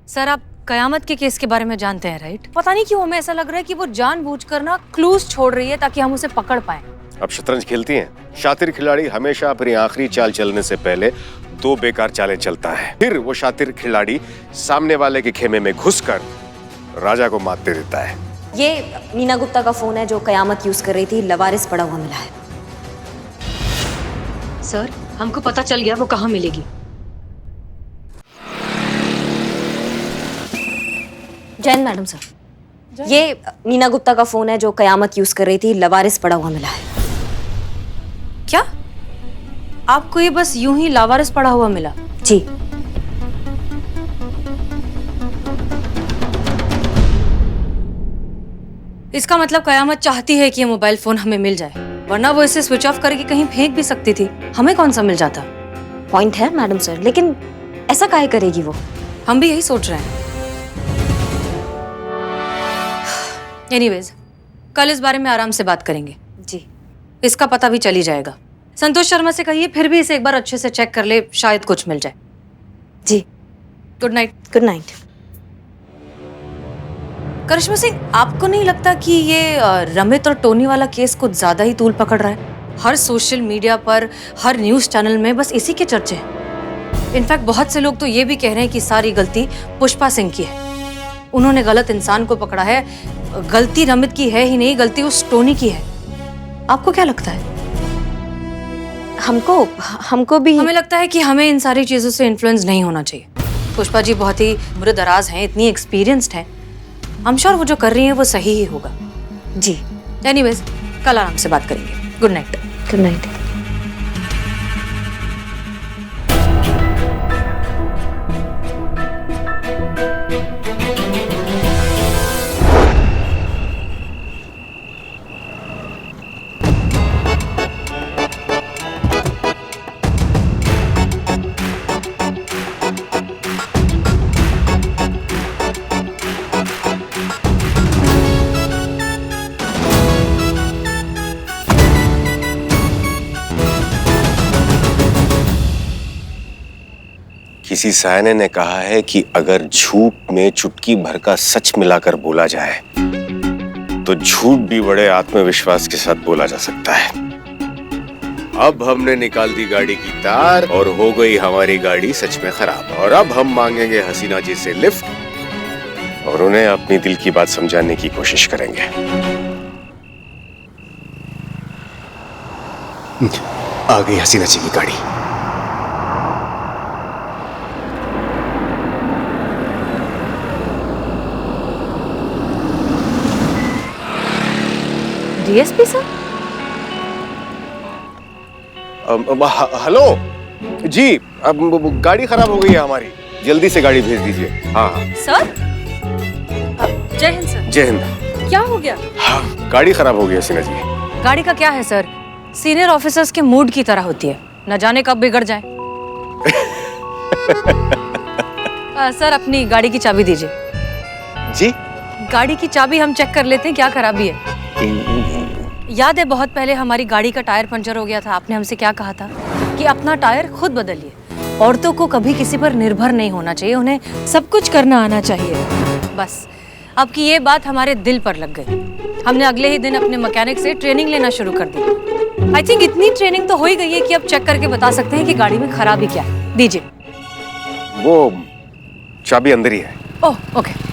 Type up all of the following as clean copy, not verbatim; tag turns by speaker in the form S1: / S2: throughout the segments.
S1: Sir आप कयामत के case के बारे में जानते हैं राइट? पता नहीं क्यों हमें ऐसा लग रहा है कि वो जानबूझकर ना क्लूज छोड़ रही है ताकि हम उसे पकड़ पाएं।
S2: अब शतरंज खेलती हैं? शातिर खिलाड़ी हमेशा अपनी आखिरी चाल चलने से पहले 2 बेकार चालें चलता है, फिर वो शातिर खिलाड़ी सामने वाले के खेमे में घुसकर राजा को मात दे देता है।
S3: ये नीना गुप्ता का फोन है जो कयामत यूज कर रही थी, लवारिस पड़ा हुआ मिला है।
S1: सर हमको पता चल गया वो कहाँ मिलेगी।
S3: जैन मैडम सर, ये नीना गुप्ता का फोन है जो कयामत यूज कर रही थी, लवारिस पड़ा हुआ मिला है।
S1: क्या आपको ये बस यूं ही लावारिस पड़ा हुआ मिला?
S3: जी।
S1: इसका मतलब कयामत चाहती है कि ये मोबाइल फोन हमें मिल जाए, वरना वो इसे स्विच ऑफ करके कहीं फेंक भी सकती थी। हमें कौन सा मिल जाता?
S3: पॉइंट है मैडम सर, लेकिन ऐसा काहे करेगी वो?
S1: हम भी यही सोच रहे हैं। एनीवेज, कल इस बारे में आराम से बात करेंगे।
S3: जी।
S1: इसका पता भी चल ही जाएगा। संतोष शर्मा से कहिए फिर भी इसे एक बार अच्छे से चेक कर ले, शायद कुछ मिल जाए।
S3: जी।
S1: Good night.
S3: Good night.
S1: Karishma Singh, आपको नहीं लगता कि ये रमित और टोनी वाला केस कुछ ज्यादा ही तूल पकड़ रहा है? हर सोशल मीडिया पर, हर न्यूज चैनल में बस इसी के चर्चे हैं। इनफैक्ट बहुत से लोग तो ये भी कह रहे हैं कि सारी गलती पुष्पा सिंह की है। उन्होंने गलत इंसान को पकड़ा है। गलती रमित की है ही नहीं, गलती उस टोनी की है। आपको क्या लगता है?
S3: हमको भी
S1: हमें लगता है कि हमें इन सारी चीजों से इन्फ्लुएंस नहीं होना चाहिए। पुष्पा जी बहुत ही मुरदराज हैं, इतनी एक्सपीरियंस्ड हैं। I'm sure वो जो कर रही हैं वो सही ही होगा।
S3: जी।
S1: एनीवेज, कल आराम से बात करेंगे। Good night.
S3: Good night.
S2: किसी सायने ने कहा है कि अगर झूठ में चुटकी भर का सच मिलाकर बोला जाए तो झूठ भी बड़े आत्मविश्वास के साथ बोला जा सकता है। अब हमने निकाल दी गाड़ी की तार और हो गई हमारी गाड़ी सच में खराब, और अब हम मांगेंगे हसीना जी से लिफ्ट और उन्हें अपनी दिल की बात समझाने की कोशिश करेंगे। आ गई हसीना जी की गाड़ी।
S1: DSP sir?
S2: हेलो जी, अब गाड़ी खराब हो गई है हमारी, जल्दी से गाड़ी भेज दीजिए। हाँ हाँ
S1: सर। जय हिंद सर।
S2: जय हिंद।
S1: क्या हो गया?
S2: हाँ, गाड़ी खराब हो गई है हसीना जी।
S1: गाड़ी का क्या है सर? सीनियर ऑफिसर्स के मूड की तरह होती है, न जाने कब बिगड़ जाए। सर अपनी गाड़ी की चाबी दीजिए।
S2: जी?
S1: गाड़ी की चाबी हम चेक कर लेते हैं क्या खराबी है। याद है बहुत पहले हमारी गाड़ी का टायर पंचर हो गया था, आपने हमसे क्या कहा था कि अपना टायर खुद बदलिए। औरतों को कभी किसी पर निर्भर नहीं होना चाहिए, उन्हें सब कुछ करना आना चाहिए। बस अब की ये बात हमारे दिल पर लग गई। हमने अगले ही दिन अपने मैकेनिक से ट्रेनिंग लेना शुरू कर दी। आई थिंक इतनी ट्रेनिंग तो हो ही गई है कि अब चेक करके बता सकते हैं कि गाड़ी में खराबी क्या है। दीजिए।
S2: वो चाबी अंदर ही है।
S1: Oh okay.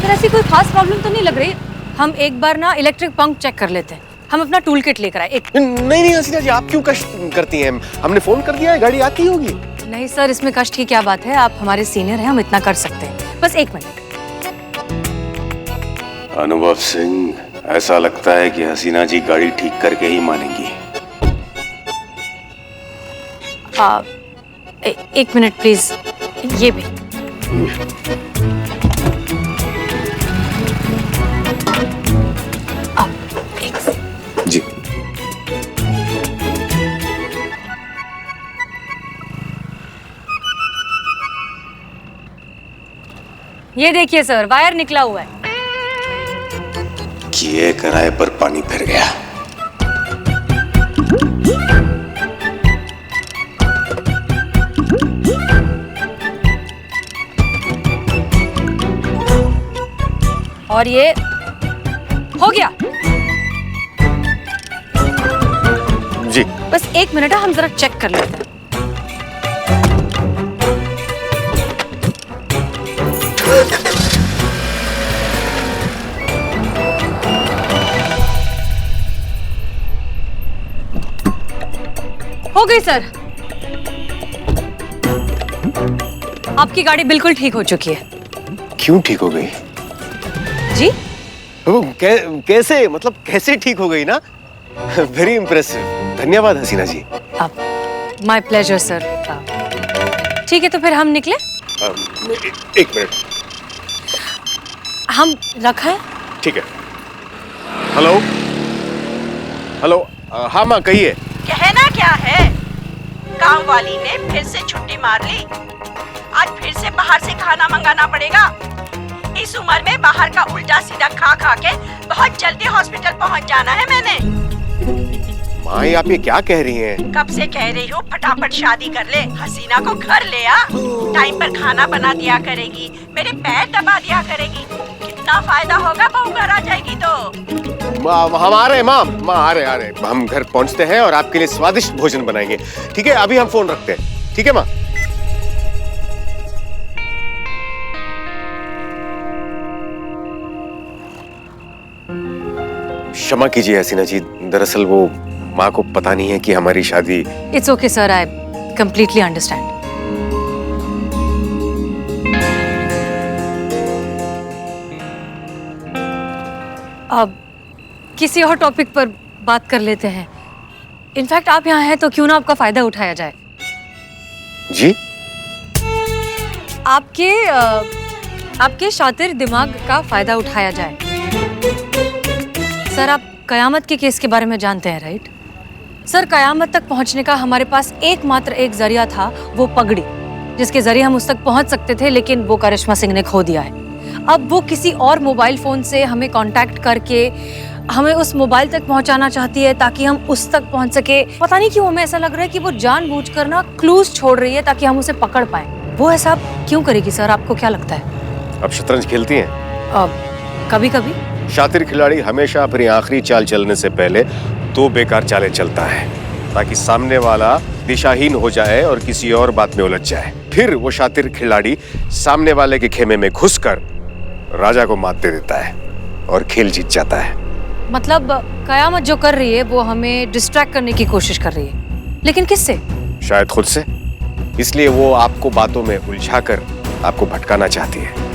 S1: ऐसी कोई खास प्रॉब्लम तो नहीं लग रही। हम एक बार ना इलेक्ट्रिक पंप चेक कर लेते हैं। हम अपना टूल किट लेकर आए।
S2: नहीं हसीना जी, आप क्यों कष्ट करती हैं? हमने फोन कर दिया है, गाड़ी आती होगी।
S1: नहीं सर, इसमें कष्ट की क्या बात है, आप हमारे सीनियर हैं, हम इतना कर सकते हैं। बस 1 मिनट।
S2: अनुभव सिंह, ऐसा लगता है कि हसीना जी गाड़ी ठीक करके ही मानेंगी।
S1: 1 मिनट प्लीज। ये भी।
S2: जी।
S1: ये देखिए सर, वायर निकला हुआ है।
S2: किए कराए पर पानी फिर गया।
S1: और ये हो गया।
S2: जी
S1: बस 1 मिनट है, हम जरा चेक कर लेते हैं। हो गई सर, आपकी गाड़ी बिल्कुल ठीक हो चुकी है।
S2: क्यों ठीक हो गई?
S1: जी
S2: कैसे, मतलब कैसे ठीक हो गई ना? वेरी इंप्रेसिव, धन्यवाद Hasina ji.
S1: My pleasure sir. ठीक है, तो फिर हम निकले।
S2: एक मिनट,
S1: हम रखा है।
S2: ठीक है। हेलो हेलो, हाँ माँ कहिए।
S4: कहना क्या है? काम वाली ने फिर से छुट्टी मार ली। आज फिर से बाहर से खाना मंगाना पड़ेगा। इस उम्र में बाहर का उल्टा सीधा खा खा के बहुत जल्दी हॉस्पिटल पहुंच जाना है मैंने।
S2: माँ आप ये क्या कह रही हैं?
S4: कब से कह रही हूँ फटाफट शादी कर ले, हसीना को घर ले आ, टाइम पर खाना बना दिया करेगी, मेरे पैर दबा दिया करेगी। कितना फायदा होगा बहू घर आ जाएगी तो।
S2: हम आ रहे हैं माँ आ रहे, हम घर पहुँचते हैं और आपके लिए स्वादिष्ट भोजन बनाएंगे। ठीक है, अभी हम फोन रखते हैं। ठीक है माँ। क्षमा कीजिए हसीना जी, दरअसल वो माँ को पता नहीं है कि हमारी शादी।
S1: It's okay sir, I completely understand. अब किसी और टॉपिक पर बात कर लेते हैं। इनफैक्ट आप यहाँ हैं तो क्यों ना आपका फायदा उठाया जाए।
S2: जी
S1: आपके शातिर दिमाग का फायदा उठाया जाए। सर आप कयामत के केस के बारे में जानते हैं राइट? सर कयामत तक पहुंचने का हमारे पास एकमात्र एक जरिया था, वो पगड़ी, जिसके जरिए हम उस तक पहुंच सकते थे, लेकिन वो करिश्मा सिंह ने खो दिया है। अब वो किसी और मोबाइल फोन से हमें कांटेक्ट करके हमें उस मोबाइल तक पहुंचाना चाहती है ताकि हम उस तक पहुंच सके। पता नहीं क्यों हमें ऐसा लग रहा है कि वो जानबूझकर ना क्लूज छोड़ रही है ताकि हम उसे पकड़ पाए। वो ऐसा क्यों करेगी सर, आपको क्या लगता है?
S2: अब शतरंज खेलती हैं?
S1: कभी कभी।
S2: शातिर खिलाड़ी हमेशा अपनी आखिरी चाल चलने से पहले 2 बेकार चालें चलता है ताकि सामने वाला दिशाहीन हो जाए और किसी और बात में उलझ जाए। फिर वो शातिर खिलाड़ी सामने वाले के खेमे में घुसकर राजा को मात दे देता है और खेल जीत जाता है।
S1: मतलब कयामत जो कर रही है वो हमें डिस्ट्रैक्ट करने की कोशिश कर रही है, लेकिन किससे?
S2: शायद खुद से। इसलिए वो आपको बातों में उलझाकर आपको भटकाना चाहती है।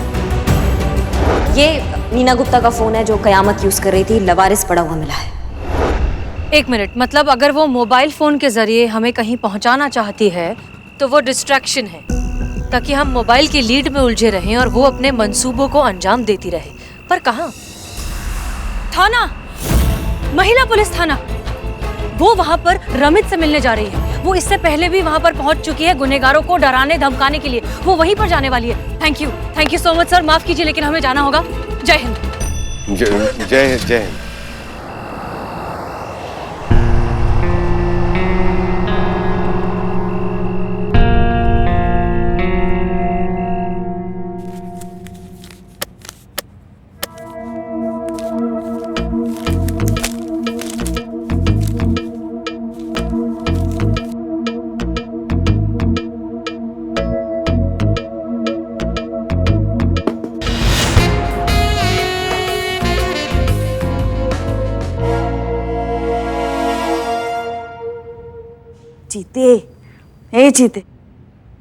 S3: ये नीना गुप्ता का फोन है जो कयामत यूज कर रही थी, लवारिस पड़ा हुआ मिला है।
S1: 1 मिनट, मतलब अगर वो मोबाइल फोन के जरिए हमें कहीं पहुंचाना चाहती है तो वो डिस्ट्रैक्शन है ताकि हम मोबाइल की लीड में उलझे रहें और वो अपने मंसूबों को अंजाम देती रहे। पर कहाँ? थाना, महिला पुलिस थाना। वो वहां पर रमित से मिलने जा रही है। वो इससे पहले भी वहां पर पहुंच चुकी है गुनहगारों को डराने धमकाने के लिए। वो वहीं पर जाने वाली है। Thank you so much sir, माफ कीजिए लेकिन हमें जाना होगा। जय हिंद।
S2: जय हिंद।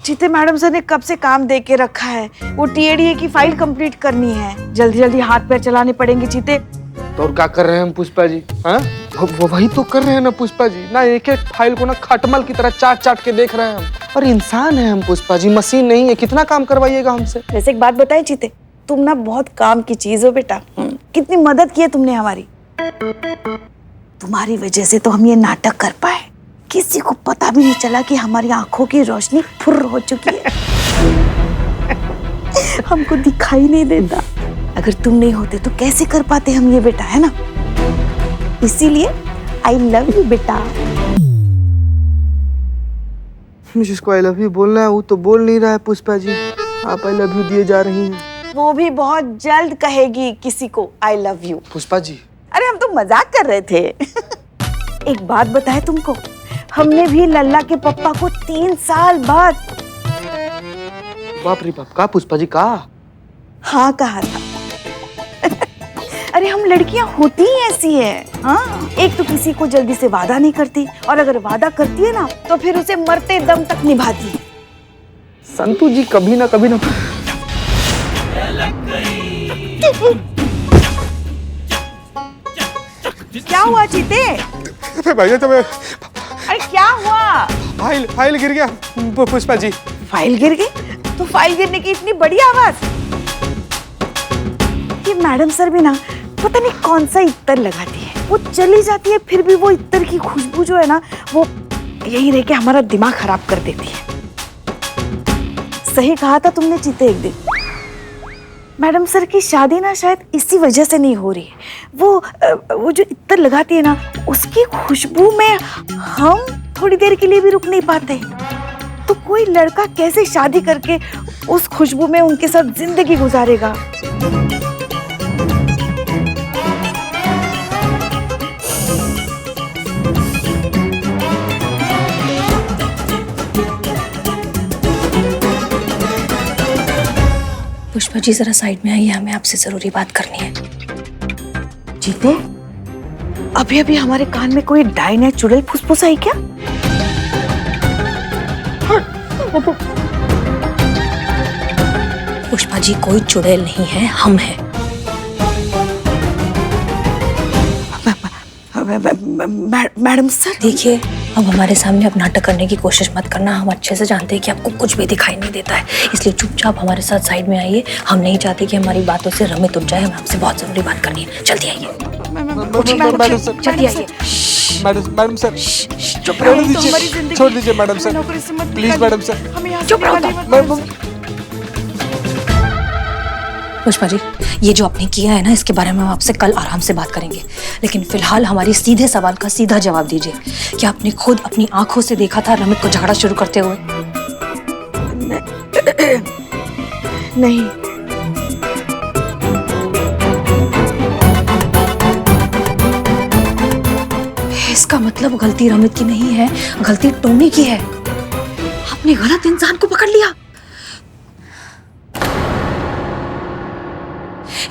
S5: जीते मैडम सर ने कब से काम दे के रखा है। वो टीएडीए की फाइल कंप्लीट करनी है, जल्दी जल्दी हाथ पैर चलाने पड़ेंगे जीते।
S6: तो और क्या कर रहे हैं हम पुष्पा जी? हाँ, वो वही तो कर रहे हैं ना पुष्पा जी, ना एक एक फाइल को ना खटमल की तरह चाट चाट के देख रहे हैं हम। और इंसान है हम पुष्पा जी, मशीन नहीं है। कितना काम करवाइएगा हमसे?
S5: वैसे एक बात बताए जीते, तुम ना बहुत काम की चीज हो बेटा। कितनी मदद की है तुमने हमारी। तुम्हारी वजह से तो हम ये नाटक कर पाए। किसी को पता भी नहीं चला कि हमारी आंखों की रोशनी फुर्र हो चुकी है। हमको दिखाई नहीं देता। अगर तुम नहीं होते तो कैसे कर पाते हम ये बेटा, है ना? इसीलिए आई लव यू बेटा।
S6: जिसको आई लव यू बोलना है वो तो बोल नहीं रहा है पुष्पा जी। आप आई लव यू दिए जा रही हैं।
S5: वो भी बहुत जल्द कहेगी किसी को I love you.
S6: Pushpa ji,
S5: अरे हम तो मजाक कर रहे थे। एक बात बताए तुमको, हमने भी लल्ला के पप्पा को 3 साल बाद
S6: बाप रे बाप, का पुष्पा जी का?
S5: हाँ कहा था। अरे हम लड़कियां होती ही ऐसी है। हाँ, एक तो किसी को जल्दी से वादा नहीं करती, और अगर वादा करती है ना तो फिर उसे मरते दम तक निभाती है।
S6: संतू जी कभी ना
S5: क्या हुआ चीते?
S6: भैया तो मैं
S5: अरे क्या हुआ?
S6: फाइल गिर गया पुष्पा जी।
S5: फाइल गिर गई? तो फाइल गिरने की इतनी बड़ी आवाज? ये मैडम सर भी ना पता नहीं कौन सा इत्तर लगाती है। वो चली जाती है, फिर भी वो इत्तर की खुशबू जो है ना, वो यही रह के हमारा दिमाग खराब कर देती है। सही कहा था तुमने चीते एक दिन। मैडम सर की शादी ना शायद इसी वजह से नहीं हो रही है। वो जो इत्तर लगाती है ना, उसकी खुशबू में हम थोड़ी देर के लिए भी रुक नहीं पाते। तो कोई लड़का कैसे शादी करके उस खुशबू में उनके साथ जिंदगी गुजारेगा?
S1: पुष्पा जी जरा साइड में आइए, हमें आपसे जरूरी बात करनी है।
S5: जीते, अभी अभी हमारे कान में कोई डाइन या चुड़ैल फुसफुस आई क्या?
S1: पुष्पा जी कोई चुड़ैल नहीं है, हम हैं।
S5: मैडम सर
S1: देखिए, अब हमारे सामने अब नाटक करने की कोशिश मत करना। हम अच्छे से जानते हैं कि आपको कुछ भी दिखाई नहीं देता है, इसलिए चुपचाप हमारे साथ साइड में आइए। हम नहीं चाहते कि हमारी बातों से रमित उठ जाए। हमें आपसे बहुत जरूरी बात करनी है। जल्दी आइए, जल्दी आइए।
S6: मैडम सर चुप रहने दीजिए, छोड़ दीजिए madam sir, please madam sir.
S1: चुप रहो। पुष्पा जी, ये जो आपने किया है ना, इसके बारे में हम आपसे कल आराम से बात करेंगे, लेकिन फिलहाल हमारी सीधे सवाल का सीधा जवाब दीजिए। क्या आपने खुद अपनी आंखों से देखा था रमित को झगड़ा शुरू करते हुए?
S5: नहीं।
S1: इसका मतलब गलती रमित की नहीं है, गलती टोनी की है। आपने गलत इंसान को पकड़ लिया।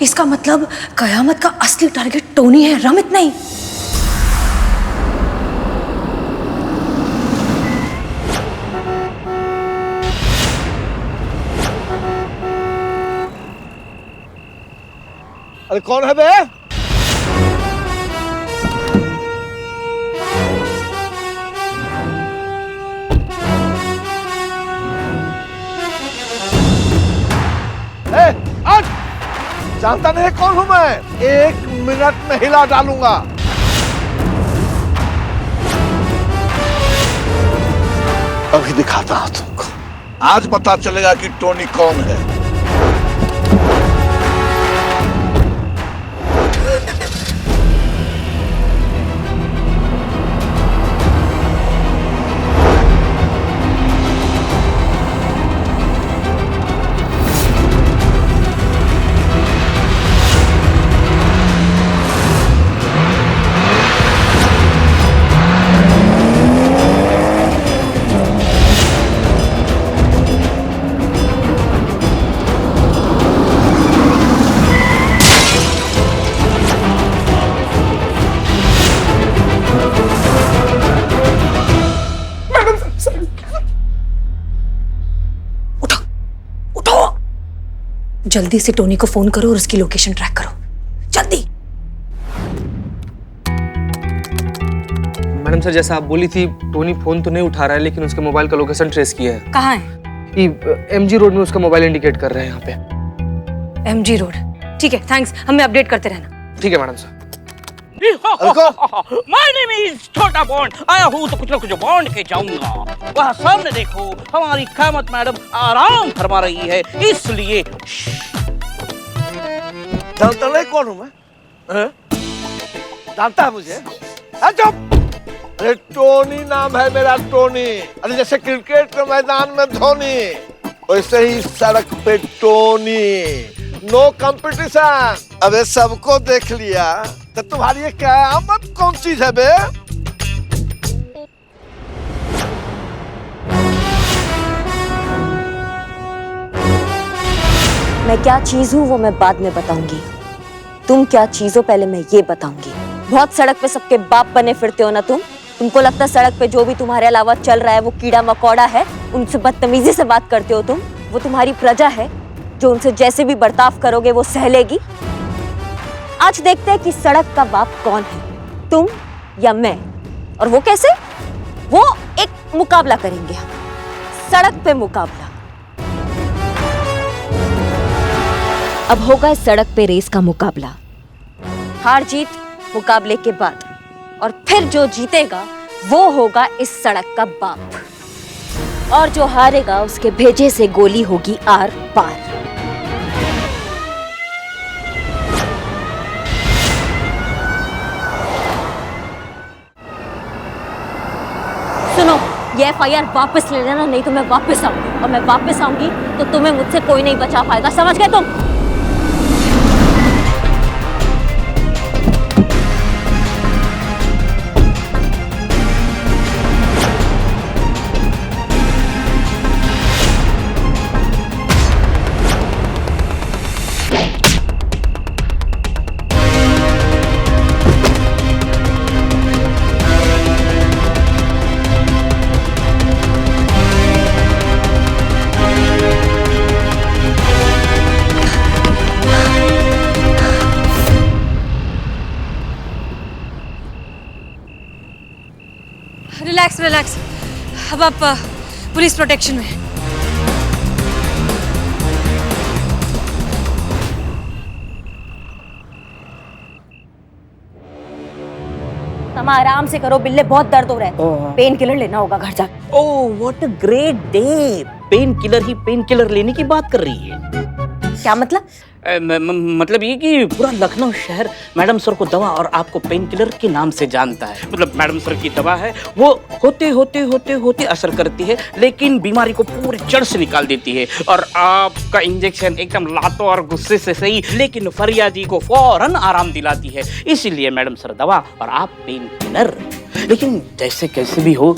S1: इसका मतलब कयामत का असली टारगेट टोनी है, रमित नहीं।
S7: अरे कौन है बे? जानता नहीं कौन हूं मैं? 1 मिनट में हिला डालूंगा। अभी दिखाता हूं तुमको। आज पता चलेगा कि टोनी कौन है।
S1: जल्दी से टोनी को फोन करो और उसकी लोकेशन ट्रैक करो, जल्दी।
S6: मैडम सर, जैसा आप बोली थी, टोनी फोन तो नहीं उठा रहा है, लेकिन उसके मोबाइल का लोकेशन ट्रेस किया है।
S1: कहाँ है?
S6: MG रोड में उसका मोबाइल इंडिकेट कर रहे हैं यहाँ पे।
S1: MG रोड, ठीक है, थैंक्स। हमें अपडेट करते रहना।
S6: ठीक है madam sir.
S8: My name is छोटा बॉन्ड। आया हूँ तो कुछ ना कुछ बॉन्ड के जाऊंगा। वहाँ सामने देखो, हमारी कामत मैडम आराम फरमा रही है, इसलिए
S7: जानता नहीं कौन हूँ मैं? जानता है मुझे? चुप! अरे टोनी नाम है मेरा, टोनी। अरे जैसे क्रिकेट के मैदान में धोनी, वैसे ही सड़क पे टोनी। No competition. अबे सबको देख लिया तो तुम्हारी ये क़यामत कौन चीज है बे?
S3: मैं क्या चीज हूँ वो मैं बाद में बताऊंगी। तुम क्या चीज हो पहले मैं ये बताऊंगी। बहुत सड़क पे सबके बाप बने फिरते हो ना तुम। तुमको लगता है सड़क पे जो भी तुम्हारे अलावा चल रहा है वो कीड़ा मकोड़ा है, उनसे बदतमीजी से बात करते हो तुम। वो तुम्हारी प्रजा है जो उनसे जैसे भी बर्ताव करोगे वो सह लेगी। आज देखते हैं कि सड़क का बाप कौन है, तुम या मैं। और वो कैसे? वो एक मुकाबला करेंगे हम, सड़क पे मुकाबला। अब होगा इस सड़क पे रेस का मुकाबला, हार जीत मुकाबले के बाद, और फिर जो जीतेगा वो होगा इस सड़क का बाप, और जो हारेगा उसके भेजे से गोली होगी आर पार। सुनो, ये FIR वापस ले लेना, नहीं तो मैं वापस आऊंगी, और मैं वापस आऊंगी तो तुम्हें मुझसे कोई नहीं बचा पाएगा, समझ गए तुम?
S1: रिलैक्स रिलैक्स, अब आप पुलिस प्रोटेक्शन में।
S3: तमा आराम से करो बिल्ले, बहुत दर्द हो रहा है। पेन किलर लेना होगा घर जाकर।
S8: Oh what a great day. Pain killer he pain killer लेने की बात कर रही है।
S3: क्या मतलब?
S8: मतलब ये कि पूरा लखनऊ शहर मैडम सर को दवा और आपको पेन किलर के नाम से जानता है। मतलब मैडम सर की दवा है, वो होते होते होते होते असर करती है, लेकिन बीमारी को पूरी जड़ से निकाल देती है। और आपका इंजेक्शन एकदम लातों और गुस्से से सही, लेकिन फरियादी को फौरन आराम दिलाती है। इसीलिए मैडम सर दवा और आप पेन किलर। लेकिन जैसे कैसे भी हो,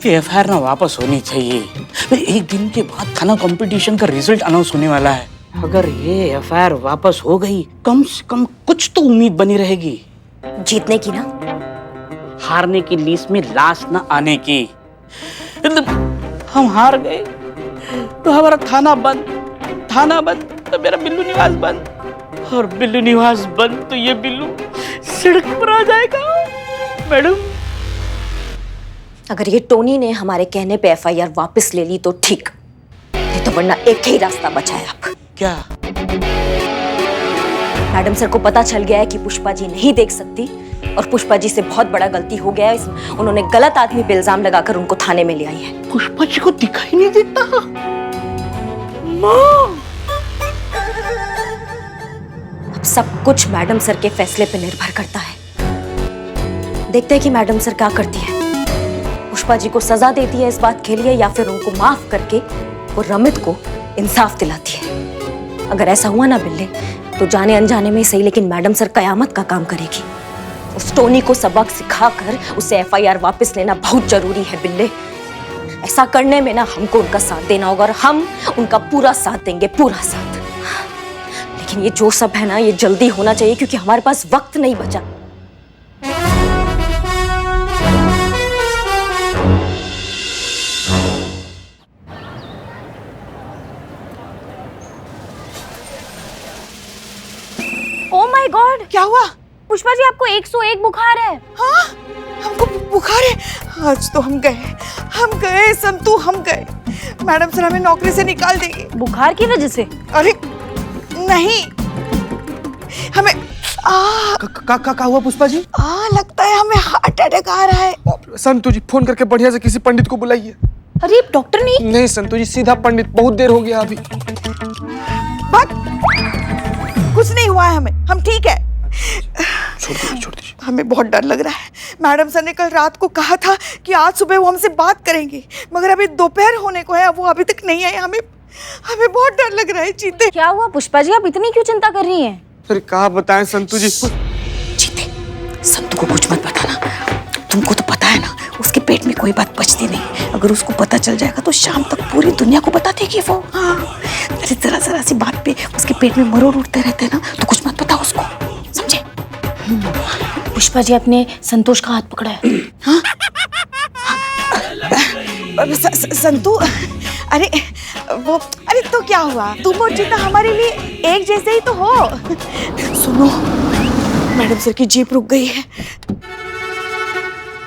S8: ये FIR ना वापस होनी चाहिए। एक दिन के बाद थाना कंपटीशन का रिजल्ट अनाउंस होने वाला है। अगर ये FIR वापस हो गई, कम से कम कुछ तो उम्मीद बनी रहेगी।
S3: जीतने की ना,
S8: हारने की लिस्ट में लास्ट ना आने की। हम हार गए तो हमारा थाना बंद तो मेरा बिल्लू निवास बंद, और बिल्लू निवास बंद तो ये बिल्लू सड़क पर आ जाएगा। मैडम,
S3: अगर ये टोनी ने हमारे कहने पे FIR वापस ले ली तो ठीक, नहीं तो वरना एक ही रास्ता बचा है अब।
S8: क्या?
S3: मैडम सर को पता चल गया है कि पुष्पा जी नहीं देख सकती, और पुष्पा जी से बहुत बड़ा गलती हो गया है। उन्होंने गलत आदमी पे इल्जाम लगाकर उनको थाने में ले आई है।
S8: पुष्पा जी को दिखाई नहीं देता? माँ,
S3: अब सब कुछ मैडम सर के फैसले पे निर्भर करता है। देखते हैं कि मैडम सर क्या करती है। पुष्पा जी को सजा देती है इस बात के लिए, या फिर उनको माफ करके वो रमित को इंसाफ दिलाती है। अगर ऐसा हुआ ना बिल्ले, तो जाने अनजाने में सही, लेकिन मैडम सर कयामत का काम करेगी। उस टोनी को सबक सिखाकर उसे FIR वापस लेना बहुत जरूरी है बिल्ले। ऐसा करने में ना हमको उनका साथ देना होगा, और हम उनका पूरा साथ देंगे, पूरा साथ। लेकिन ये जो सब है ना, ये जल्दी होना चाहिए, क्योंकि हमारे पास वक्त नहीं बचा। ओह माय गॉड,
S5: क्या हुआ?
S3: पुष्पा जी आपको 101 बुखार है।
S5: हाँ, हमको बुखार है। आज तो हम गए संतू, हम गए। मैडम सर हमें नौकरी से निकाल देंगे।
S1: बुखार की वजह से?
S5: अरे नहीं, हमें
S6: का हुआ पुष्पा जी?
S5: लगता है हमें हार्ट अटैक आ रहा है।
S6: संतु जी फोन करके बढ़िया से किसी पंडित को बुलाइए।
S3: अरे डॉक्टर नहीं?
S6: नहीं संतु जी, सीधा पंडित, बहुत देर हो गया अभी।
S5: बट कुछ नहीं हुआ है हमें, हम ठीक है।
S6: छोड़ दीजिए।
S5: हमें बहुत डर लग रहा है। मैडम सर ने कल रात को कहा था कि आज सुबह वो हमसे बात करेंगे, मगर अभी दोपहर होने को है, वो अभी तक नहीं आए। हमें बहुत डर लग रहा है। जीते,
S3: क्या हुआ पुष्पा जी, आप इतनी क्यों चिंता कर रही हैं?
S6: अरे कहा बताएं संतु जी।
S5: जीते, संतु को कुछ मत बताना। तुमको तो पता है ना, उसके पेट में कोई बात बचती नहीं। अगर उसको पता चल जाएगा तो शाम तक पूरी दुनिया को बता देगी वो। हाँ, अरे जरा सी बात पे उसके पेट में मरोड़ उठते रहते हैं ना, तो कुछ मत बताओ उसको, समझे?
S3: पुष्पा जी, अपने संतोष का हाथ पकड़ा है।
S5: हाँ? संतु, अरे तो क्या हुआ? तुम और जीता हमारे लिए एक जैसे ही तो हो। सुनो, मैडम सर की जीप रुक गई है।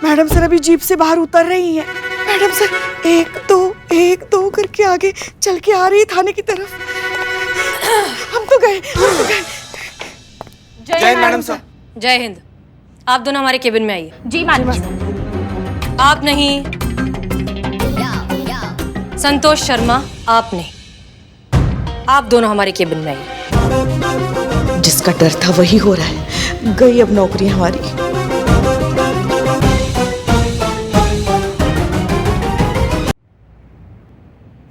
S5: मैडम सर अभी जीप से बाहर उतर रही हैं। मैडम सर एक दो करके आगे चल के आ रही है थाने की तरफ। हम तो गए।
S6: जय मैडम सर।
S1: जय हिंद। आप दोनों हमारे केबिन में आइए।
S3: जी मैडम।
S1: आप नहीं, संतोष शर्मा आप नहीं, आप दोनों हमारे केबिन में आइए।
S5: जिसका डर था वही हो रहा है। गई अब नौकरी हमारी।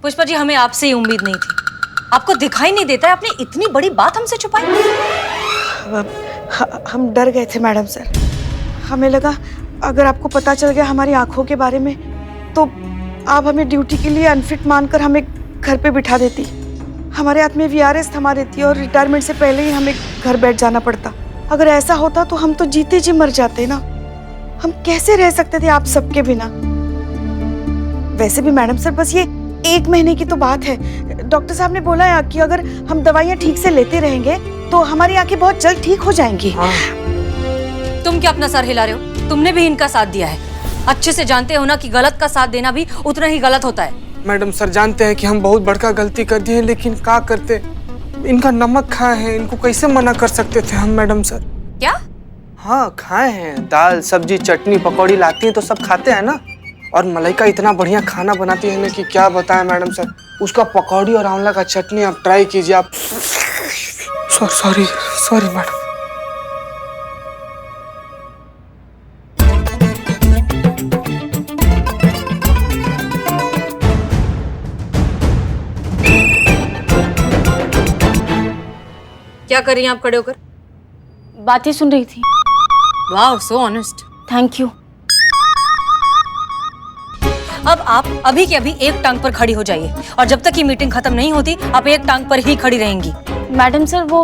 S1: पुष्पा जी, हमें आपसे ये उम्मीद नहीं थी। आपको दिखाई नहीं देता है आपने इतनी बड़ी बात हमसे छुपाई?
S5: हम डर गए थे मैडम सर। हमें लगा अगर आपको पता चल गया हमारी आंखों के बारे में तो आप हमें ड्यूटी के लिए अनफिट मानकर हमें घर पे बिठा देती, हमारे हाथ में वीआरएस थमा देती और रिटायरमेंट से पहले ही हमें घर बैठ जाना पड़ता। अगर ऐसा होता तो हम तो जीते जी मर जाते ना। हम कैसे रह सकते थे आप सबके बिना? वैसे भी मैडम सर, बस ये 1 महीने की तो बात है। डॉक्टर साहब ने बोला है कि अगर हम दवाइयाँ ठीक से लेते रहेंगे तो हमारी आंखें बहुत जल्द ठीक हो जाएंगी।
S1: तुम क्या अपना सर हिला रहे हो? तुमने भी इनका साथ दिया है। अच्छे से जानते हो ना कि गलत का साथ देना भी उतना ही गलत होता है।
S6: मैडम सर जानते हैं कि हम बहुत बड़का गलती कर दिए, लेकिन क्या करते, इनका नमक खाए हैं, इनको कैसे मना कर सकते थे हम मैडम सर?
S1: क्या?
S6: हाँ खाए हैं, दाल सब्जी चटनी पकौड़ी लाती हैं तो सब खाते हैं ना। और मलाइका इतना बढ़िया खाना बनाती है ना कि क्या बताएं मैडम सर। उसका पकौड़ी और आंवला का चटनी आप ट्राई कीजिए। आप सॉरी मैडम।
S1: क्या कर रही हैं आप खड़े होकर?
S3: बातें सुन रही थी।
S1: वाह, सो ऑनेस्ट।
S3: Thank you.
S1: अब आप अभी के अभी एक टांग पर खड़ी हो जाइए और जब तक ये मीटिंग खत्म नहीं होती आप एक टांग पर ही खड़ी रहेंगी।
S3: मैडम सर, वो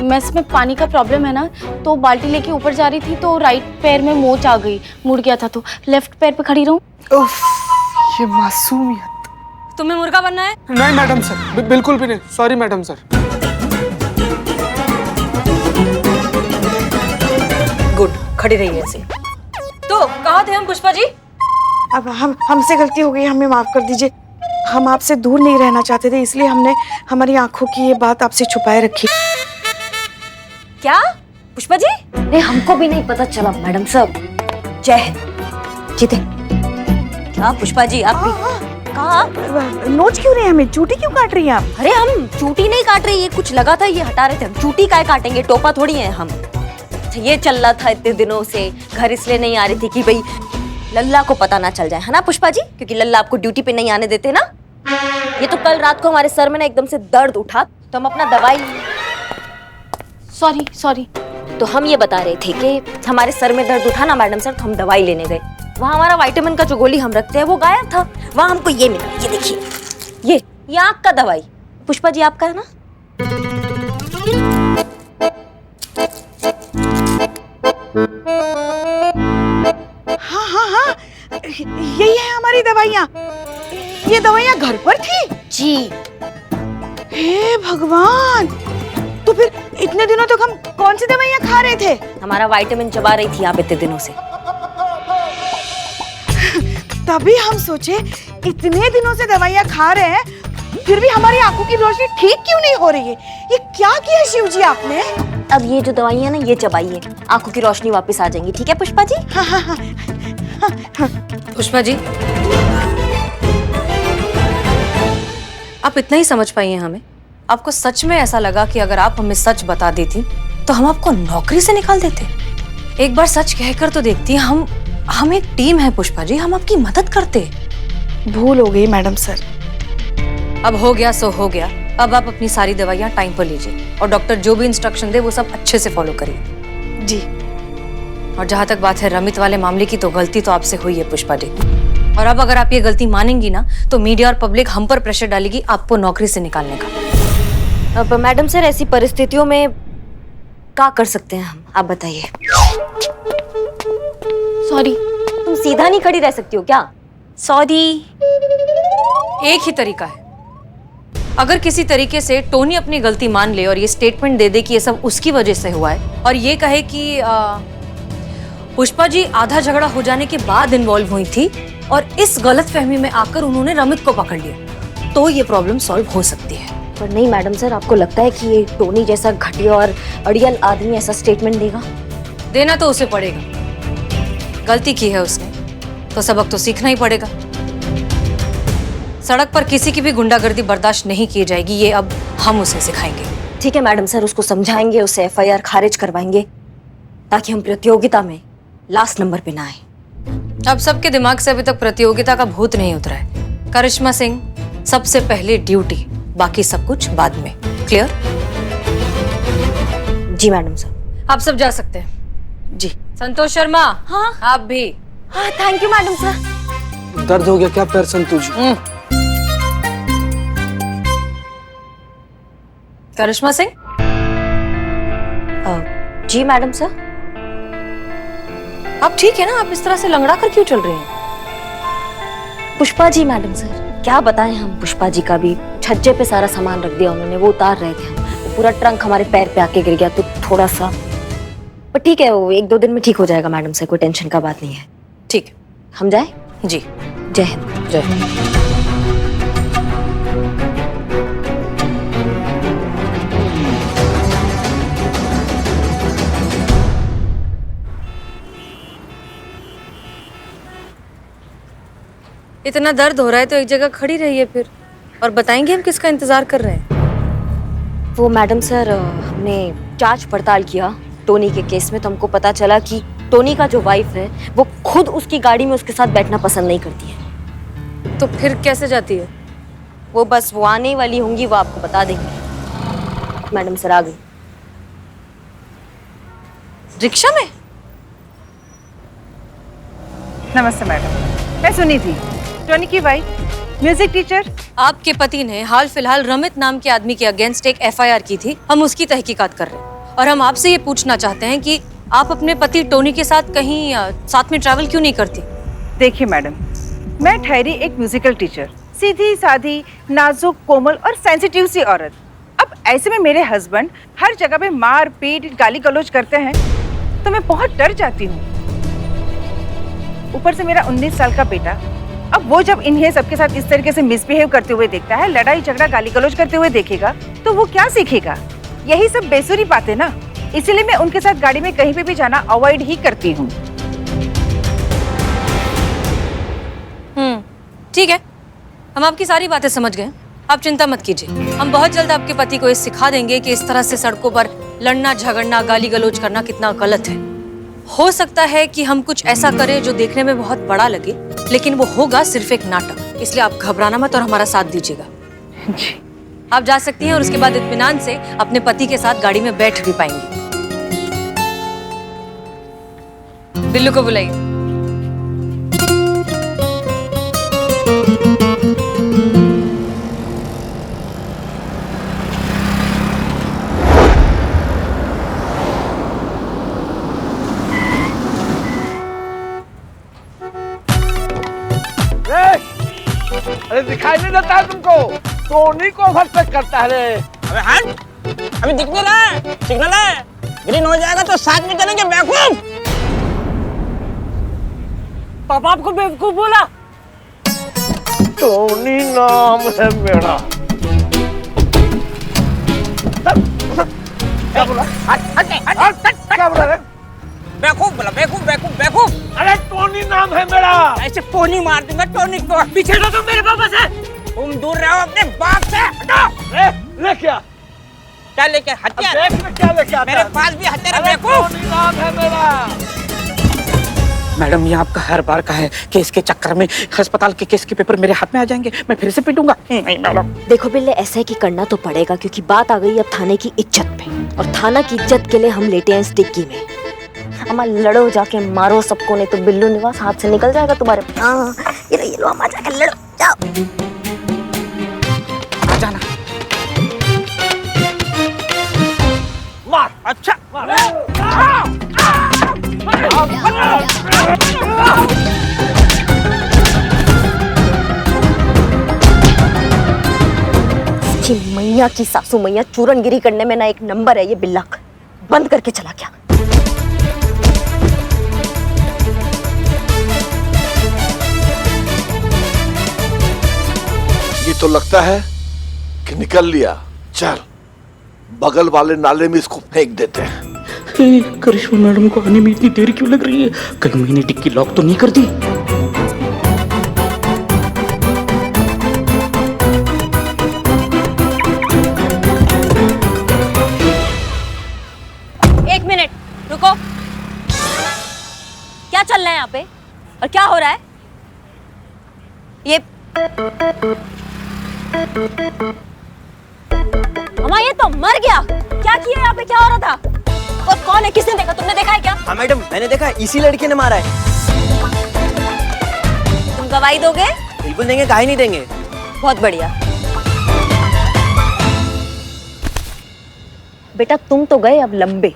S3: मेस में पानी का प्रॉब्लम है ना, तो बाल्टी लेके ऊपर जा रही थी तो राइट पैर में मोच आ गई, मुड़ गया था, तो लेफ्ट पैर पे खड़ी रहूं।
S6: उफ, ये मासूमियत।
S1: तुम्हें मुर्गा बनना है?
S6: नहीं मैडम सर, बिल्कुल भी नहीं। Sorry madam sir.
S1: गुड, खड़ी रहिए ऐसे। तो कहाँ थे हम पुष्पा जी?
S5: अब हमसे गलती हो गई, हमें माफ कर दीजिए। हम आपसे दूर नहीं रहना चाहते थे, इसलिए हमने हमारी आंखों की ये बात आपसे छुपाए रखी।
S1: क्या पुष्पा जी?
S3: नहीं, हमको भी नहीं पता चला मैडम सर।
S1: जय हिंद। जीते। क्या पुष्पा जी आप भी?
S3: कहा?
S5: नोच क्यों रहे हैं हमें? चूटी क्यों काट रही हैं आप?
S3: अरे हम चूटी नहीं काट रही, ये कुछ लगा था ये हटा रहे थे। हम चूटी काय काटेंगे, टोपा थोड़ी है हम। ये चल रहा था इतने दिनों से, घर इसलिए नहीं आ रही थी कि भाई लल्ला को पता ना चल जाए, है ना पुष्पा जी? क्योंकि लल्ला आपको ड्यूटी पे नहीं आने देते ना। ये तो कल रात को हमारे सर में ना एकदम से दर्द उठा तो हम अपना दवाई, सॉरी, तो हम ये बता रहे थे कि हमारे सर में दर्द उठा ना मैडम सर, तो हम दवाई लेने गए। वहाँ हमारा विटामिन का जो गोली हम रखते हैं वो गायब था। वहाँ हमको ये मिला, ये देखिए, ये आँख का दवाई। पुष्पा जी आपका है ना?
S5: हाँ, यही है हमारी दवाइयाँ। ये दवाइयाँ घर पर थी
S3: जी।
S5: हे भगवान, तो फिर इतने दिनों तक हम कौन सी दवाइयाँ खा रहे थे?
S3: हमारा विटामिन चबा रही थी आप इतने दिनों से।
S5: तभी हम सोचे इतने दिनों से दवाइयाँ खा रहे हैं फिर भी हमारी आंखों की रोशनी ठीक क्यों नहीं हो रही है? ये क्या किया शिव जी आपने?
S3: अब ये जो दवाइयाँ ना ये चबाइए, आंखों की रोशनी वापस आ जाएंगी। ठीक है पुष्पा जी?
S5: हाँ।
S1: पुष्पा जी, आप इतना ही समझ पाई हैं हमें? आपको सच में ऐसा लगा कि अगर आप हमें सच बता देती तो हम आपको नौकरी से निकाल देते? एक बार सच कहकर तो देखती। हम एक टीम है पुष्पा जी, हम आपकी मदद करते।
S5: भूल हो गई मैडम सर।
S1: अब हो गया सो हो गया। अब आप अपनी सारी दवाइयाँ टाइम पर लीजिए और डॉक्टर जो भी इंस्ट्रक्शन दे वो सब अच्छे से फॉलो करिए।
S5: जी।
S1: और जहाँ तक बात है रमित वाले मामले की, तो गलती तो आपसे हुई है पुष्पा जी। और अब अगर आप ये गलती मानेंगी ना तो मीडिया और पब्लिक हम पर प्रेशर डालेगी आपको नौकरी से निकालने का।
S3: अब मैडम सर ऐसी परिस्थितियों में क्या कर सकते हैं हम, आप बताइए।
S5: सॉरी।
S3: तुम सीधा नहीं खड़ी रह सकती हो क्या?
S5: सॉरी।
S1: एक ही तरीका है, अगर किसी तरीके से टोनी अपनी गलती मान ले और ये स्टेटमेंट दे दे कि ये सब उसकी वजह से हुआ है और ये कहे कि पुष्पा जी आधा झगड़ा हो जाने के बाद इन्वॉल्व हुई थी और इस गलतफहमी में आकर उन्होंने रमित को पकड़ लिया, तो ये प्रॉब्लम सॉल्व हो सकती है।
S3: पर नहीं मैडम सर, आपको लगता है कि ये टोनी जैसा घटिया और अड़ियल आदमी ऐसा स्टेटमेंट देगा?
S1: देना तो उसे पड़ेगा, गलती की है उसने तो सबक तो सीखना ही पड़ेगा। सड़क पर किसी की भी गुंडागर्दी बर्दाश्त नहीं की जाएगी, ये अब हम उसे सिखाएंगे।
S3: ठीक है मैडम सर, उसको समझाएंगे, उसे FIR खारिज करवाएंगे ताकि हम प्रतियोगिता में लास्ट नंबर पे ना आए।
S1: अब सबके दिमाग से अभी तक प्रतियोगिता का भूत नहीं उतरा है। करिश्मा सिंह, सबसे पहले ड्यूटी, बाकी सब कुछ बाद में। क्लियर?
S3: जी मैडम सर।
S1: आप सब जा सकते हैं। जी। संतोष शर्मा,
S3: हाँ
S1: आप भी।
S3: हाँ, थैंक यू मैडम सर।
S6: दर्द हो गया क्या पैर संतोष?
S1: करिश्मा सिंह।
S3: जी मैडम सर।
S1: आप ठीक है ना? आप इस तरह से लंगड़ा कर क्यों चल रही हैं?
S3: पुष्पा जी मैडम सर, क्या बताएं हम पुष्पा जी का भी। छज्जे पे सारा सामान रख दिया उन्होंने, वो उतार रहे थे हम, वो पूरा ट्रंक हमारे पैर पे आके गिर गया, तो थोड़ा सा, पर ठीक है, वो 1-2 दिन में ठीक हो जाएगा मैडम सर, कोई टेंशन का बात नहीं है।
S1: ठीक है,
S3: हम जाए?
S1: जी।
S3: जय हिंद।
S1: जय हिंद। इतना दर्द हो रहा है तो एक जगह खड़ी रहिए फिर, और बताएंगे हम किसका इंतजार कर रहे हैं।
S3: वो मैडम सर, हमने जांच पड़ताल किया टोनी के केस में, तो हमको पता चला कि टोनी का जो वाइफ है वो खुद उसकी गाड़ी में उसके साथ बैठना पसंद नहीं करती है।
S1: तो फिर कैसे जाती है?
S3: वो बस वो आने वाली होंगी, वो आपको बता देंगे। मैडम सर आ गई।
S1: रिक्शा में?
S9: नमस्ते मैडम, मैं सुनी थी, टोनी की वाइफ, म्यूजिक टीचर।
S1: आपके पति ने हाल फिलहाल रमित नाम के आदमी के अगेंस्ट एक FIR की थी, हम उसकी तहकीकात कर रहे हैं और हम आपसे ये पूछना चाहते हैं कि आप अपने पति टोनी के साथ कहीं साथ में ट्रैवल क्यों नहीं करती?
S9: देखिए मैडम, मैं ठहरी एक म्यूजिकल टीचर, सीधी साधी, नाजुक, कोमल और सेंसिटिव सी औरत। अब ऐसे में मेरे हस्बैंड हर जगह पे मार पीट गाली गलौज करते हैं तो मैं बहुत डर जाती हूँ। ऊपर से मेरा 19 साल का बेटा, अब वो जब इन्हें सबके साथ इस तरीके से मिसबिहेव करते हुए देखता है, लड़ाई झगड़ा गाली गलौज करते हुए देखेगा, तो वो क्या सीखेगा? यही सब बेसुरी बातें ना, इसीलिए मैं उनके साथ गाड़ी में कहीं पे भी जाना अवॉइड ही करती हूँ।
S1: ठीक है, हम आपकी सारी बातें समझ गए, आप चिंता मत कीजिए। हम बहुत जल्द आपके पति को ये सिखा देंगे कि इस तरह से सड़कों पर लड़ना झगड़ना गाली गलौज करना कितना गलत है। हो सकता है कि हम कुछ ऐसा करें जो देखने में बहुत बड़ा लगे, लेकिन वो होगा सिर्फ एक नाटक, इसलिए आप घबराना मत और हमारा साथ दीजिएगा।
S9: जी।
S1: आप जा सकती हैं और उसके बाद इत्मीनान से अपने पति के साथ गाड़ी में बैठ भी पाएंगी। बिल्लू को बुलाइए।
S7: अरे दिखाई नहीं देता है तुमको? टोनी को ओवरटेक करता है रे।
S10: अबे हट, अभी दिख नहीं रहा है, सिग्नल है, ग्रीन हो जाएगा तो साथ में चलेंगे बेवकूफ।
S9: पापा आपको बेवकूफ बोला?
S7: टोनी नाम है मेरा। क्या बोला? हट, क्या बोला रे?
S10: बेवकूफ बोला, बेवकूफ बेवकूफ बेवकूफ।
S7: अरे टोनी नाम है मेरा।
S10: ऐसे टोनी मार दूंगा, टोनी को। पीछे तो तुम मेरे पापा से, तुम दूर रहो अपने बाप से। हटो।
S7: ले क्या?
S10: क्या लेके? हथियार।
S7: देख में क्या लेके आता
S10: मेरे
S7: है?
S10: पास भी हथियार है,
S7: अरे
S10: बेवकूफ।
S7: टोनी नाम है मेरा।
S8: मैडम ये आपका हर बार का है कि इसके चक्कर में अस्पताल के केस के पेपर मेरे हाथ में आ जाएंगे, मैं फिर से पीटूंगा। नहीं मैडम।
S3: देखो बिल्ले, ऐसा है कि करना तो पड़ेगा क्योंकि बात आ गई अब थाने की इज्जत पे, और थाना की इज्जत के लिए हम लेटे हैं स्टिक्की में। अम्मा लड़ो जाके, मारो सबको, नहीं तो बिल्लू निवास हाथ से निकल जाएगा तुम्हारे। हाँ ये लो अम्मा, जाके लड़ो, जाओ।
S8: आ जाना।
S7: मार।
S10: अच्छा
S3: इसकी मैया की सासू मैया चूरनगिरी करने में ना एक नंबर है ये बिल्ला। बंद करके चला गया।
S7: ये तो लगता है कि निकल लिया। चल बगल वाले नाले में इसको फेंक देते हैं।
S8: करिश्मा मैडम को आने में इतनी देर क्यों लग रही है? कहीं मैंने डिक्की लॉक तो नहीं कर दी?
S3: एक मिनट रुको, क्या चल रहा है यहाँ पे और क्या हो रहा है? ये अम्मा ये तो मर गया। क्या किया यहाँ पे, क्या हो रहा था? और कौन है, किसने देखा? तुमने देखा है क्या?
S11: हाँ मैडम, मैंने देखा है, इसी लड़के ने मारा है।
S3: तुम गवाही दोगे?
S11: बिल्कुल देंगे, काहे नहीं देंगे।
S3: बहुत बढ़िया। बेटा तुम तो गए अब लंबे।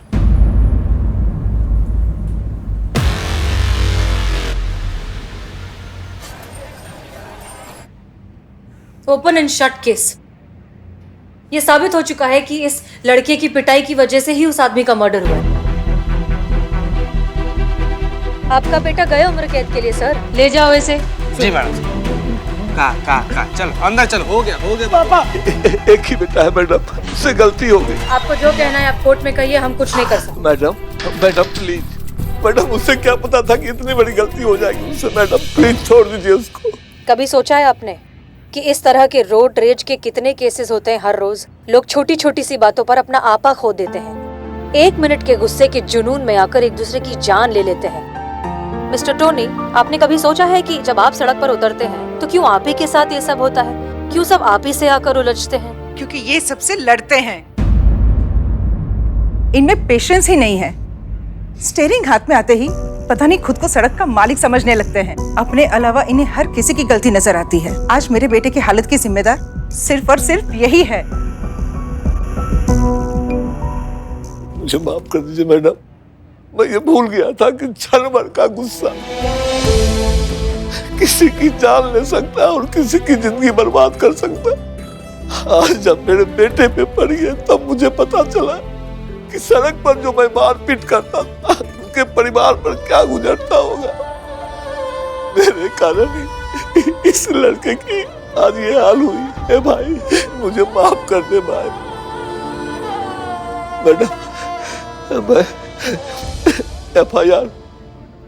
S1: Open and shut case. ये साबित हो चुका है कि इस लड़के की पिटाई की वजह से ही उस आदमी का मर्डर हुआ है। आपका बेटा गए उम्र कैद के लिए सर, ले जाओ इसे।
S6: जी मैडम। का चल अंदर चल, हो गया
S7: पापा एक ही बेटा है मैडम, उससे गलती हो गई।
S1: आपको जो कहना है आप कोर्ट में कहिए, हम कुछ नहीं कर सकते।
S7: मैडम प्लीज, मैडम उससे क्या पता था कि इतनी बड़ी गलती हो जाएगी उससे। मैडम प्लीज छोड़ दीजिए उसको।
S1: कभी सोचा है आपने कि इस तरह के रोड रेज के कितने केसेस होते हैं हर रोज? लोग छोटी छोटी सी बातों पर अपना आपा खो देते हैं, 1 मिनट के गुस्से के जुनून में आकर एक दूसरे की जान ले लेते हैं। मिस्टर टोनी, आपने कभी सोचा है कि जब आप सड़क पर उतरते हैं तो क्यों आप ही के साथ ये सब होता है? क्यों सब आप ही से आकर उलझते हैं?
S9: क्योंकि ये सबसे लड़ते हैं, इनमें पेशेंस ही नहीं है। स्टीयरिंग हाथ में आते ही पता नहीं खुद को सड़क का मालिक समझने लगते हैं। अपने अलावा इन्हें हर किसी की गलती नजर आती है। आज मेरे बेटे की हालत की जिम्मेदार सिर्फ और सिर्फ यही है।
S7: मुझे माफ कर दीजिए मैडम, मैं ये भूल गया था कि क्षण भर का गुस्सा किसी की जान ले सकता है और किसी की जिंदगी बर्बाद कर सकता है। आज जब मेरे बेटे पे पड़ी है तब मुझे पता चला कि सड़क पर जो मैं मारपीट करता था उनके परिवार पर क्या गुजरता होगा। मेरे कारण ही इस लड़के की आज ये हाल हुई है। भाई मुझे माफ कर दे भाई। मैडम मैं FIR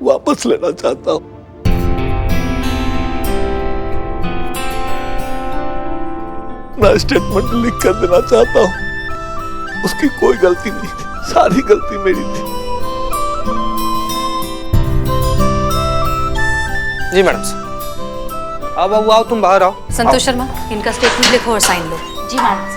S7: वापस लेना चाहता हूँ। मैं स्टेटमेंट लिख कर देना चाहता हूँ। उसकी कोई गलती नहीं थी, सारी गलती मेरी थी।
S6: जी मैडम। अब आओ, तुम बाहर आओ।
S1: संतोष शर्मा, इनका स्टेटमेंट लिखो और साइन लो।
S3: जी मैडम।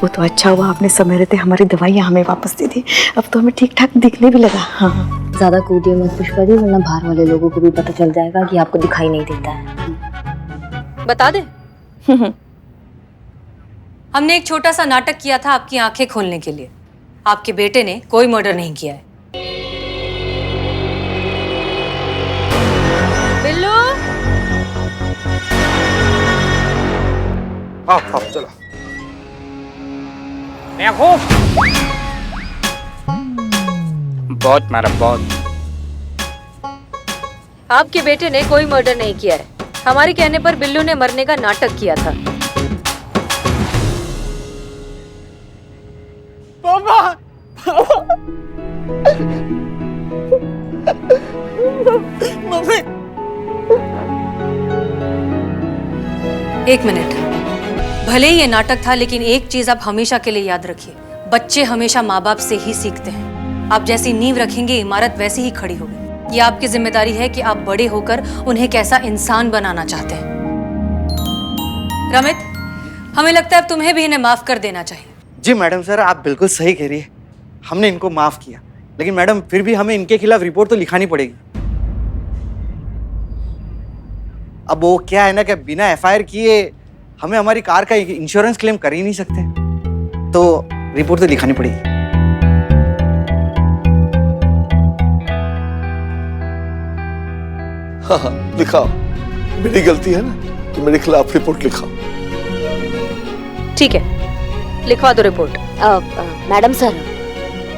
S5: वो तो अच्छा हुआ आपने समय रहते हमारी दवाइयाँ हमें वापस दे दी, अब तो हमें ठीक ठाक दिखने भी लगा। हाँ
S3: ज्यादा कूदिए मत पुष्पा जी, वरना बाहर वाले लोगों को भी पता चल जाएगा कि आपको दिखाई नहीं देता है।
S1: बता दे। हमने एक छोटा सा नाटक किया था आपकी आंखें खोलने के लिए। आपके बेटे ने कोई मर्डर नहीं किया है। बिल्लू,
S6: आओ चलो।
S8: बहुत मारा, बहुत।
S1: आपके बेटे ने कोई मर्डर नहीं किया है। हमारे कहने पर बिल्लू ने मरने का नाटक किया था।
S7: पापा
S1: एक मिनट, भले ही ये नाटक था, लेकिन एक चीज आप हमेशा के लिए याद रखिए, बच्चे हमेशा माँ बाप से ही सीखते हैं। आप जैसी नींव रखेंगे इमारत वैसी ही खड़ी होगी। ये आपकी जिम्मेदारी है कि आप बड़े होकर उन्हें कैसा इंसान बनाना चाहते हैं। रमित, हमें लगता है अब तुम्हें भी इन्हें माफ कर देना चाहिए।
S12: जी मैडम सर, आप बिल्कुल सही कह रही है, हमने इनको माफ किया, लेकिन मैडम फिर भी हमें इनके खिलाफ रिपोर्ट तो लिखानी पड़ेगी। अब वो क्या है ना कि बिना एफआईआर किए हमें हमारी कार का इंश्योरेंस क्लेम कर ही नहीं सकते, तो रिपोर्ट तो लिखानी पड़ेगी।
S7: हाँ, लिखाओ। मेरी गलती है ना, तो मेरे खिलाफ रिपोर्ट लिखाओ।
S1: ठीक है, लिखवा दो रिपोर्ट।
S3: मैडम सर,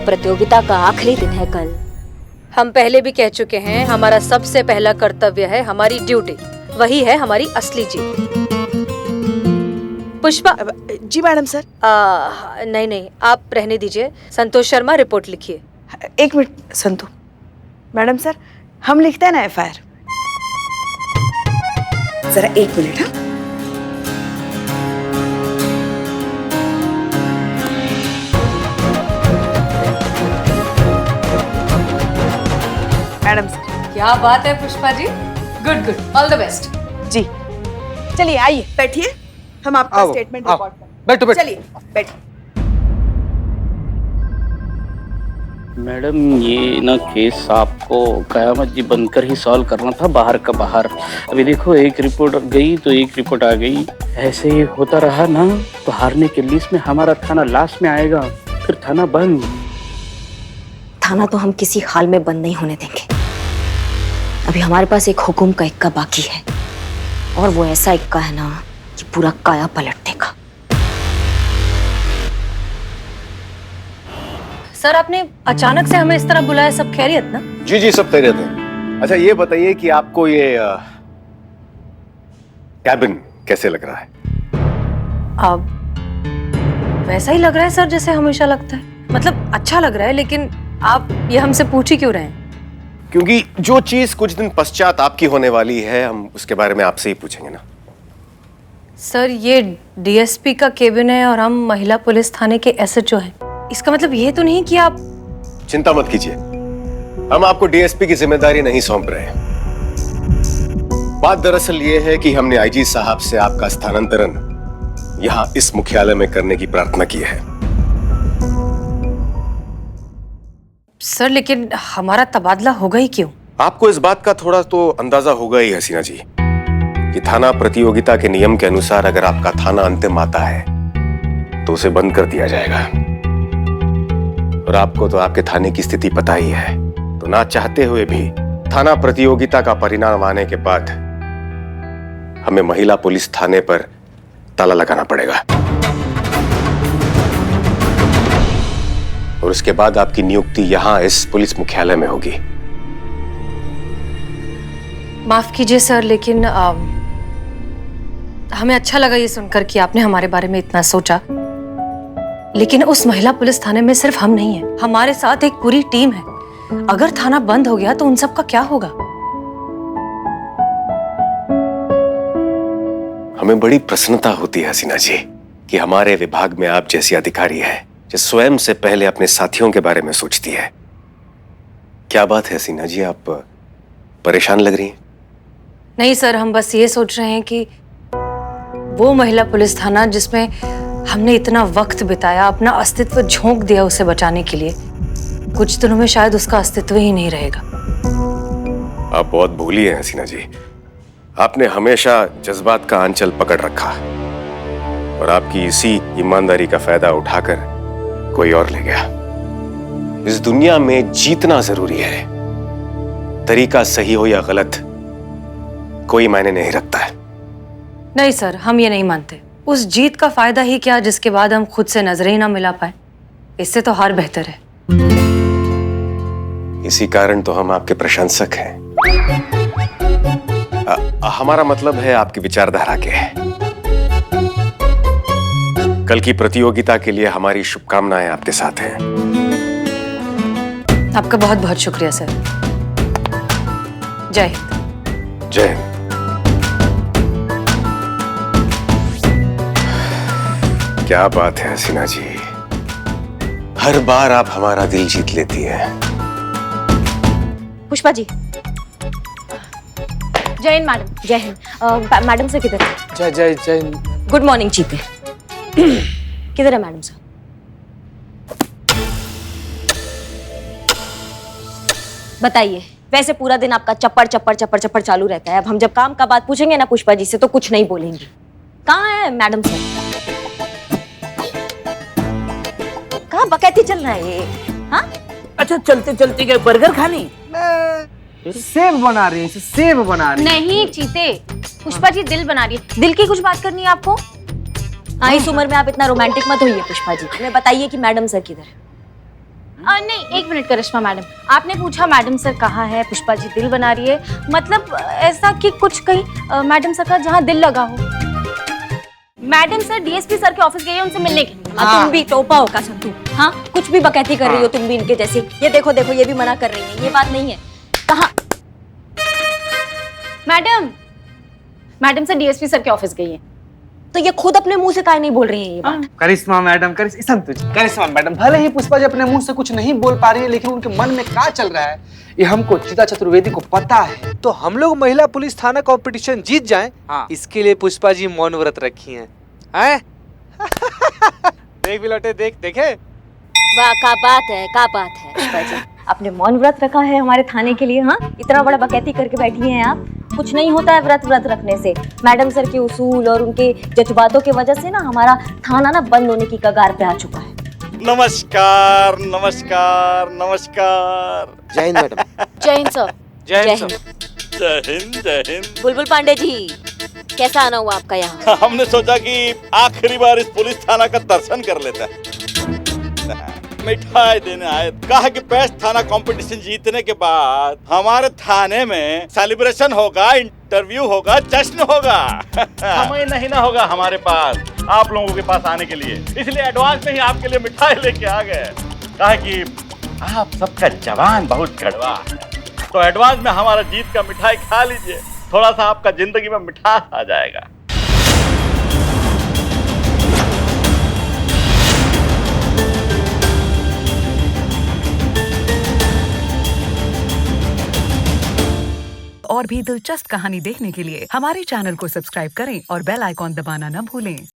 S3: प्रतियोगिता का आखिरी दिन है कल।
S1: हम पहले भी कह चुके हैं, हमारा सबसे पहला कर्तव्य है हमारी ड्यूटी, वही है हमारी असली जीत। पुष्पा।
S5: जी मैडम सर।
S1: नहीं नहीं, आप रहने दीजिए। संतोष शर्मा, रिपोर्ट लिखिए।
S5: एक मिनट संतु। मैडम सर, हम लिखते हैं ना एफआईआर। जरा एक मिनट। हाँ, मैडम सर।
S1: क्या बात है Pushpa ji, good good, all the best.
S5: जी चलिए, आइए बैठिए, हम आपका
S6: आओ,
S5: स्टेटमेंट
S6: आओ,
S5: रिकॉर्ड करें।
S6: बैठो बैठो।
S5: चलिए बैठिए।
S8: मैडम ये ना केस आपको कयामत जी बनकर ही सॉल्व करना था, बाहर का बाहर। अभी देखो, एक रिपोर्ट गई तो एक रिपोर्ट आ गई। ऐसे ही होता रहा ना तो हारने के लिस्ट में हमारा थाना लास्ट में आएगा, फिर थाना बंद।
S3: थाना तो हम किसी हाल में बंद नहीं होने देंगे। अभी हमारे पास एक हुकुम का इक्का बाकी है, और वो ऐसा इक्का है ना कि पूरा काया पलट देगा।
S1: सर, आपने अचानक से हमें इस तरह बुलाया, सब खैरियत ना?
S2: जी जी, सब खैरियत है। अच्छा ये बताइए कि आपको ये कैबिन कैसे लग रहा है?
S1: अब वैसा ही लग रहा है सर जैसे हमेशा लगता है। मतलब अच्छा लग रहा है, लेकिन आप ये हमसे पूछ ही क्यों रहे हैं?
S2: क्योंकि जो चीज कुछ दिन पश्चात आपकी होने वाली है, हम उसके बारे में आपसे ही पूछेंगे ना।
S1: सर, ये डीएसपी का केबिन है और हम महिला पुलिस थाने के एसएचओ हैं। इसका मतलब ये तो नहीं कि आप...
S2: चिंता मत कीजिए, हम आपको डीएसपी की जिम्मेदारी नहीं सौंप रहे हैं। बात दरअसल ये है कि हमने आईजी साहब से आपका स्थानांतरण यहाँ इस मुख्यालय में करने की प्रार्थना की है।
S1: सर, लेकिन हमारा तबादला होगा ही क्यों?
S2: आपको इस बात का थोड़ा तो अंदाजा होगा ही हसीना जी, कि थाना प्रतियोगिता के नियम के अनुसार अगर आपका थाना अंतिम आता है तो उसे बंद कर दिया जाएगा। और आपको तो आपके थाने की स्थिति पता ही है, तो ना चाहते हुए भी थाना प्रतियोगिता का परिणाम आने के बाद हमें महिला पुलिस थाने पर ताला लगाना पड़ेगा, और उसके बाद आपकी नियुक्ति यहां इस पुलिस मुख्यालय में होगी।
S1: माफ कीजिए सर, लेकिन हमें अच्छा लगा ये सुनकर कि आपने हमारे बारे में इतना सोचा, लेकिन उस महिला पुलिस थाने में सिर्फ हम नहीं हैं, हमारे साथ एक पूरी टीम है। अगर थाना बंद हो गया तो उन सब का क्या होगा?
S2: हमें बड़ी प्रसन्नता होती है हसीना जी कि हमारे विभाग में आप जैसी अधिकारी है जो स्वयं से पहले अपने साथियों के बारे में सोचती है। क्या बात है हसीना जी, आप परेशान लग रही हैं?
S1: नहीं सर, हम बस ये सोच रहे हैं कि वो महिला पुलिस थाना जिसमें हमने इतना वक्त बिताया, अपना अस्तित्व झोंक दिया उसे बचाने के लिए, कुछ दिनों में शायद उसका अस्तित्व ही नहीं रहेगा।
S2: आप बहुत भूली हैं हसीना जी, आपने हमेशा जज्बात का आंचल पकड़ रखा, और आपकी इसी ईमानदारी का फायदा उठाकर कोई और ले गया। इस दुनिया में जीतना जरूरी है, तरीका सही हो या गलत कोई मायने नहीं रखता है।
S1: नहीं सर, हम ये नहीं मानते। उस जीत का फायदा ही क्या जिसके बाद हम खुद से नजरें ही ना मिला पाए। इससे तो हार बेहतर है।
S2: इसी कारण तो हम आपके प्रशंसक हैं। हमारा मतलब है आपकी विचारधारा के। कल की प्रतियोगिता के लिए हमारी शुभकामनाएं आपके साथ हैं।
S1: आपका बहुत बहुत शुक्रिया सर। जय हिंद।
S2: जय हिंद। क्या बात है हसीना जी, हर बार आप हमारा दिल जीत लेती हैं।
S3: पुष्पा जी।
S1: जय हिंद मैडम।
S3: जय हिंद। मैडम सर किधर है?
S6: जय जय जय।
S3: गुड मॉर्निंग चीते। किधर है मैडम सर? बताइए, वैसे पूरा दिन आपका चप्पड़ चप्पड़ चप्पड़ चप्पड़ चालू रहता है। अब हम जब काम का बात पूछेंगे ना पुष्पा जी से तो कुछ नहीं बोलेंगी। कहाँ है मैडम सर? कहाँ बकैती चल रहा है ये? हाँ?
S10: अच्छा चलते चलते गए बर्गर खाने?
S6: सेब बना रही है, सेब बना रही है।
S1: नहीं चीते, पुष्पा जी दिल बना रही है। दिल की कुछ बात करनी है आपको?
S3: हाँ, इस उम्र में आप इतना रोमांटिक मत होइए पुष्पा जी। हमें बताइए कि मैडम सर किधर है?
S1: नहीं, एक मिनट करिश्मा मैडम, आपने पूछा मैडम सर कहाँ है, पुष्पा जी दिल बना रही है, मतलब ऐसा कि कुछ कहीं मैडम सर का जहाँ दिल लगा हो। मैडम सर डीएसपी सर के ऑफिस गए हैं उनसे मिलने के लिए।
S3: तुम भी टोपा हो का संतू। हाँ, कुछ भी बकैती कर रही हो तुम भी इनके जैसे। ये देखो देखो, ये भी मना कर रही है, ये बात नहीं है। कहाँ?
S1: मैडम सर डीएसपी सर के ऑफिस गई हैं।
S3: तो ये खुद अपने मुंह से काहे नहीं बोल रही है ये बात?
S6: करिश्मा मैडम, करिश्मा मैडम, भले ही पुष्पा जी अपने मुंह से कुछ नहीं बोल पा रही है, लेकिन उनके मन में क्या चल रहा है ये हमको चीता चतुर्वेदी को पता है। तो हम लोग महिला पुलिस थाना कंपटीशन जीत जाएं, इसके लिए पुष्पा जी मौन व्रत रखी हैं। देख भी लौटे, देखे।
S3: वाह, क्या बात है पुष्पा जी। आपने मौन व्रत रखा है हमारे थाने के लिए। हाँ, इतना बड़ा बकैती करके बैठी हैं आप। कुछ नहीं होता है व्रत रखने से। मैडम सर के उसूल और उनके जज्बातों की वजह से ना हमारा थाना ना बंद होने की कगार पे आ चुका है।
S13: नमस्कार नमस्कार नमस्कार।
S11: जय हिंद मैडम।
S1: जय हिंद सर।
S6: जय हिंद।
S13: जय हिंद जय हिंद।
S3: बुलबुल पांडे जी, कैसा आना हुआ आपका यहाँ?
S13: हमने सोचा कि आखिरी बार इस पुलिस थाना का दर्शन कर लेते हैं, मिठाई देने आए। कहा कि बेस्ट थाना कंपटीशन जीतने के बाद हमारे थाने में सेलिब्रेशन होगा, इंटरव्यू होगा, जश्न होगा। समय नहीं ना होगा हमारे पास आप लोगों के पास आने के लिए, इसलिए एडवांस में ही आपके लिए मिठाई लेके आ गए। कहा कि आप सबका जवान बहुत कड़वा है, तो एडवांस में हमारा जीत का मिठाई खा लीजिए, थोड़ा सा आपका जिंदगी में मिठास आ जाएगा।
S14: और भी दिलचस्प कहानी देखने के लिए हमारे चैनल को सब्सक्राइब करें और बेल आइकॉन दबाना न भूलें।